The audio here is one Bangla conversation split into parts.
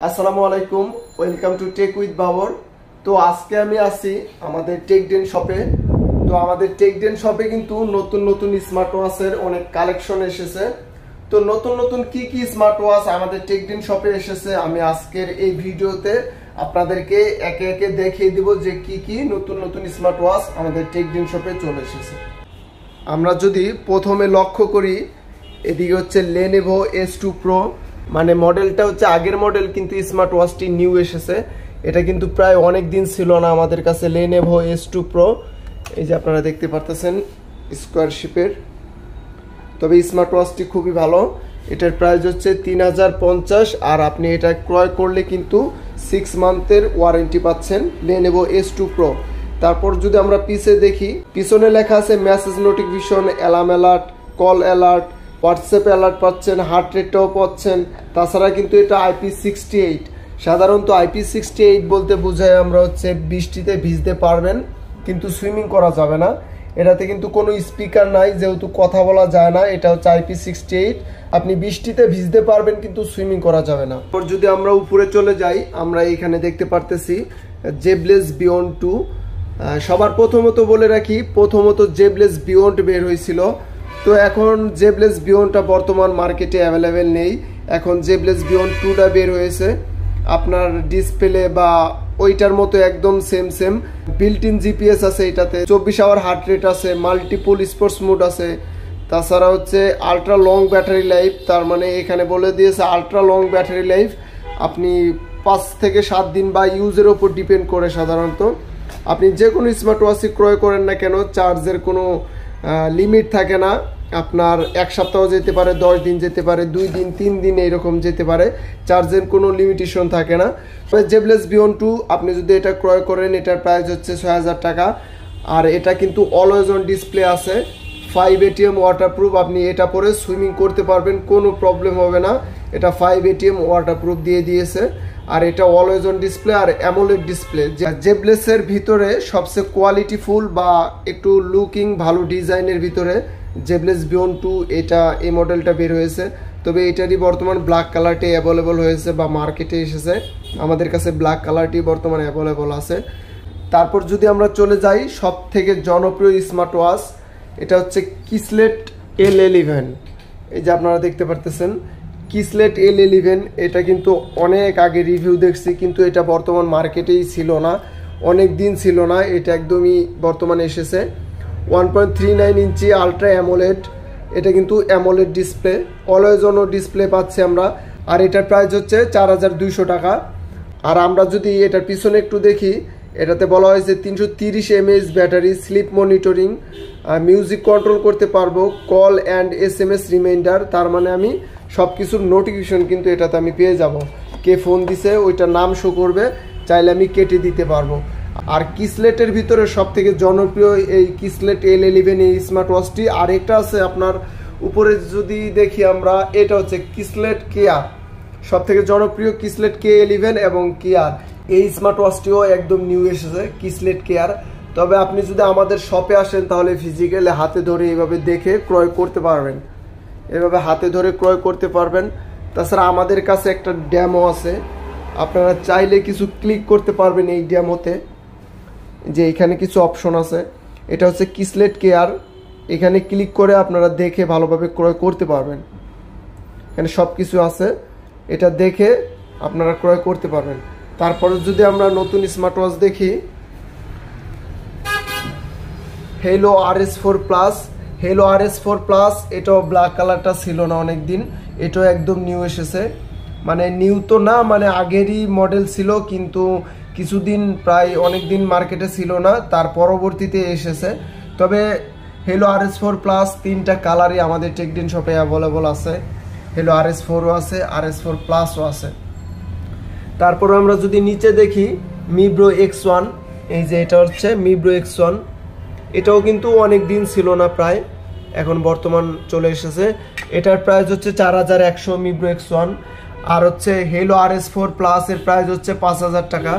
আসসালামু আলাইকুম, welcome to tech with Babar. তো আজকে আমি আছি আমাদের টেকডেন শপে। তো আমাদের টেকডেন শপে কিন্তু নতুন নতুন স্মার্ট ওয়াচের অনেক কালেকশন এসেছে। তো নতুন নতুন কি কি স্মার্ট ওয়াচ আমাদের টেকডেন শপে এসেছে আমি আজকের এই ভিডিওতে আপনাদেরকে একে একে দেখিয়ে দিব যে কি কি নতুন নতুন স্মার্ট ওয়াচ আমাদের টেকডেন শপে চলে এসেছে। আমরা যদি প্রথমে লক্ষ্য করি, এদিকে হচ্ছে Lenovo S2 Pro, মানে মডেলটা হচ্ছে আগের মডেল, কিন্তু স্মার্ট ওয়াচটি নিউ এসেছে। এটা কিন্তু প্রায় অনেক দিন ছিল না আমাদের কাছে। Lenovo S2 Pro, এই যে আপনারা দেখতে পারতেছেন স্কোয়ার শেপের। তবে স্মার্ট ওয়াচটি খুবই ভালো। এটার প্রাইস হচ্ছে 3050, আর আপনি এটা ক্রয় করলে কিন্তু 6 মান্থের ওয়ারেন্টি পাচ্ছেন Lenovo S2 Pro। তারপর যদি আমরা পিছনে লেখা আছে message notification, alarm alert, call alert, WhatsApp alert পাচ্ছেন, হার্ট রেটটাও পাচ্ছেন। তাছাড়া কিন্তু এটা IP68। সাধারণত IP68 বলতে বোঝায় আমরা হচ্ছে বৃষ্টিতে ভিজতে পারবেন কিন্তু সুইমিং করা যাবে না। এটাতে কিন্তু কোনো স্পিকার নাই, যেহেতু কথা বলা যায় না। এটা হচ্ছে IP68। আপনি বৃষ্টিতে ভিজতে পারবেন কিন্তু সুইমিং করা যাবে না। তারপর যদি আমরা উপরে চলে যাই, আমরা এখানে দেখতে পারতেছি জেবলেস বিয়ন্ড 2। সবার প্রথমত বলে রাখি, জেবলেস বিয়ন্ড বের হয়েছিল। তো এখন জেবলেস বিয়ন্ডটা বর্তমান মার্কেটে অ্যাভেলেবেল নেই। এখন জেবলেস বিয়ন্ড 2টা বের হয়েছে। আপনার ডিসপ্লে বা ওইটার মতো একদম সেম বিল্ট ইন জিপিএস আছে এটাতে, 24 আওয়ার হার্ট রেট আছে, মাল্টিপল স্পোর্টস মোড আছে। তাছাড়া হচ্ছে আলট্রা লং ব্যাটারি লাইফ, তার মানে এখানে বলে দিয়েছে আলট্রা লং ব্যাটারি লাইফ। আপনি 5 থেকে 7 দিন বা ইউজের ওপর ডিপেন্ড করে। সাধারণত আপনি যে কোনো স্মার্ট ওয়াচই ক্রয় করেন না কেন, চার্জের কোনো লিমিট থাকে না। আপনার 1 সপ্তাহ যেতে পারে, 10 দিন যেতে পারে, 2 দিন 3 দিন এরকম যেতে পারে। চার্জের কোনো লিমিটেশন থাকে না। জেবলেস বিয়ন্ড 2 আপনি যদি এটা ক্রয় করেন, এটার প্রাইস হচ্ছে 6000 টাকা। আর এটা কিন্তু অলওয়েজ অন ডিসপ্লে আছে, 5 ATM ওয়াটারপ্রুফ। আপনি এটা পরে সুইমিং করতে পারবেন, কোনো প্রবলেম হবে না। এটা 5 ATM ওয়াটারপ্রুফ দিয়ে দিয়েছে। আর এটা অলওয়েজ অন ডিসপ্লে আর অ্যামোলেড ডিসপ্লে। জেবলেসের ভিতরে সবচেয়ে কোয়ালিটিফুল বা একটু লুকিং ভালো ডিজাইনের ভিতরে জেবলেস বিয়ন্ড 2 এটা এই মডেলটা বের হয়েছে। তবে এটারই বর্তমান ব্ল্যাক কালারটি অ্যাভেলেবল হয়েছে বা মার্কেটে এসেছে। আমাদের কাছে ব্ল্যাক কালারটি বর্তমানে অ্যাভেলেবল আছে। তারপর যদি আমরা চলে যাই সব থেকে জনপ্রিয় স্মার্ট ওয়াচ, এটা হচ্ছে কিসলেট L11। এই যে আপনারা দেখতে পারতেছেন কিসলেট L11। এটা কিন্তু অনেক আগে রিভিউ দেখছি, কিন্তু এটা বর্তমান মার্কেটেই ছিল না, অনেক দিন ছিল না। এটা একদমই বর্তমানে এসেছে। 1.39 ইঞ্চি আলট্রা অ্যামোলেড। এটা কিন্তু AMOLED display, always on display পাচ্ছি আমরা। আর এটার প্রাইস হচ্ছে 4200 টাকা। আর আমরা যদি এটার পিছনে একটু দেখি, এটাতে বলা হয়েছে 330 mAh battery, slip monitoring, music control করতে পারবো, কল অ্যান্ড SMS রিমাইন্ডার। তার মানে আমি সব কিছুর নোটিফিকেশন কিন্তু এটাতে আমি পেয়ে যাব। কে ফোন দিছে ওইটার নাম শো করবে, চাইলে আমি কেটে দিতে পারবো। আর কিসলেটের ভিতরে সব থেকে জনপ্রিয় এই কিসলেট L11 এই স্মার্ট ওয়াচটি। আরেকটা আছে আপনার উপরে যদি দেখি আমরা, এটা হচ্ছে কিসলেট কেয়ার। সব থেকে জনপ্রিয় কিসলেট K11 এবং কেয়ার। এই স্মার্ট ওয়াচটিও একদম নিউ এসেছে, কিসলেট কেয়ার। তবে আপনি যদি আমাদের শপে আসেন তাহলে ফিজিক্যালি হাতে ধরে এইভাবে দেখে ক্রয় করতে পারবেন, এভাবে হাতে ধরে ক্রয় করতে পারবেন। তাছাড়া আমাদের কাছে একটা ডেমো আছে, আপনারা চাইলে কিছু ক্লিক করতে পারবেন এই ডেমোতে। যে এখানে কিছু অপশন আছে, এটা হচ্ছে কিসলেট কেয়ার। এখানে ক্লিক করে আপনারা দেখে ভালোভাবে ক্রয় করতে পারবেন। এখানে সব কিছু আছে, এটা দেখে আপনারা ক্রয় করতে পারবেন। তারপরে যদি আমরা নতুন স্মার্ট ওয়াচ দেখি, Haylou RS4 plus. Haylou RS4 plus, এটাও ব্ল্যাক কালারটা ছিল না অনেক দিন, এটাও একদম নিউ এসেছে। মানে নিউ তো না, মানে আগেরই মডেল ছিল, কিন্তু কিছুদিন প্রায় অনেক দিন মার্কেটে ছিল না, তার পরবর্তীতে এসেছে। তবে Haylou RS4 প্লাস 3টা কালারই আমাদের টেকডেন শপে অ্যাভেলেবল আছে। Haylou RS4ও আছে, RS4 প্লাসও আছে। তারপর আমরা যদি নিচে দেখি মিব্রো X1, এই যে এটা হচ্ছে মিব্রো X1। এটাও কিন্তু অনেক দিন ছিল না প্রায়, এখন বর্তমান চলে এসেছে। এটার প্রাইস হচ্ছে 4100 মিব্রো X1। আর হচ্ছে Haylou RS4 প্লাস এর প্রাইস হচ্ছে 5000 টাকা।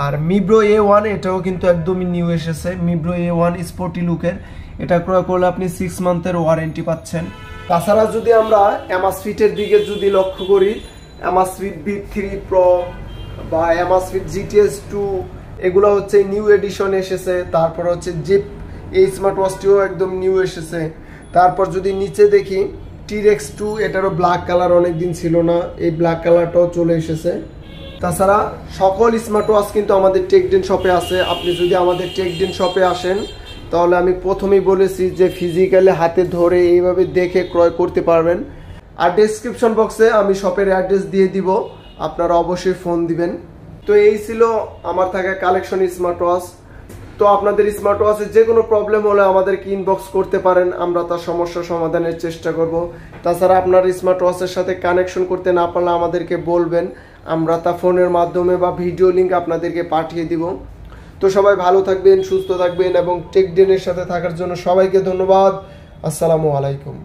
আর মিব্রো A1 এটাও কিন্তু একদমই নিউ এসেছে, মিব্রো A1 স্পোর্টি লুকের। এটা ক্রয় করলে আপনি 6 মান্থের ওয়ারেন্টি পাচ্ছেন। তাছাড়া যদি আমরা Amazfit এর দিকে যদি লক্ষ্য করি, Amazfit B3 Pro বা Amazfit GTS 2 এগুলো হচ্ছে নিউ এডিশন এসেছে। তারপর হচ্ছে জিপ, এই স্মার্ট ওয়াচটিও একদম নিউ এসেছে। তারপর যদি নিচে দেখি T-Rex 2, এটারও ব্ল্যাক কালার অনেকদিন ছিল না, এই ব্ল্যাক কালারটাও চলে এসেছে। তাছাড়া সকল স্মার্ট ওয়াচ কিন্তু আমাদের টেকডেন শপে আছে। আপনি যদি আমাদের টেকডেন শপে আসেন তাহলে আমি প্রথমেই বলেছি যে ফিজিক্যালি হাতে ধরে এইভাবে দেখে ক্রয় করতে পারবেন। আর ডেসক্রিপশন বক্সে আমি শপের অ্যাড্রেস দিয়ে দিব, আপনারা অবশ্যই ফোন দিবেন। তো এই ছিল আমার থাকা কালেকশন স্মার্ট ওয়াচ। তো আপনাদের স্মার্ট ওয়াচের যে কোনো প্রবলেম হলে আমাদেরকে ইনবক্স করতে পারেন, আমরা তার সমস্যা সমাধানের চেষ্টা করব। তাছাড়া আপনার স্মার্ট ওয়াচের সাথে কানেকশন করতে না পারলে আমাদেরকে বলবেন, আমরা তা ফোনের মাধ্যমে বা ভিডিও লিঙ্ক আপনাদেরকে পাঠিয়ে দিব। তো সবাই ভালো থাকবেন, সুস্থ থাকবেন এবং টেকডেনের সাথে থাকার জন্য সবাইকে ধন্যবাদ। আসসালামু আলাইকুম।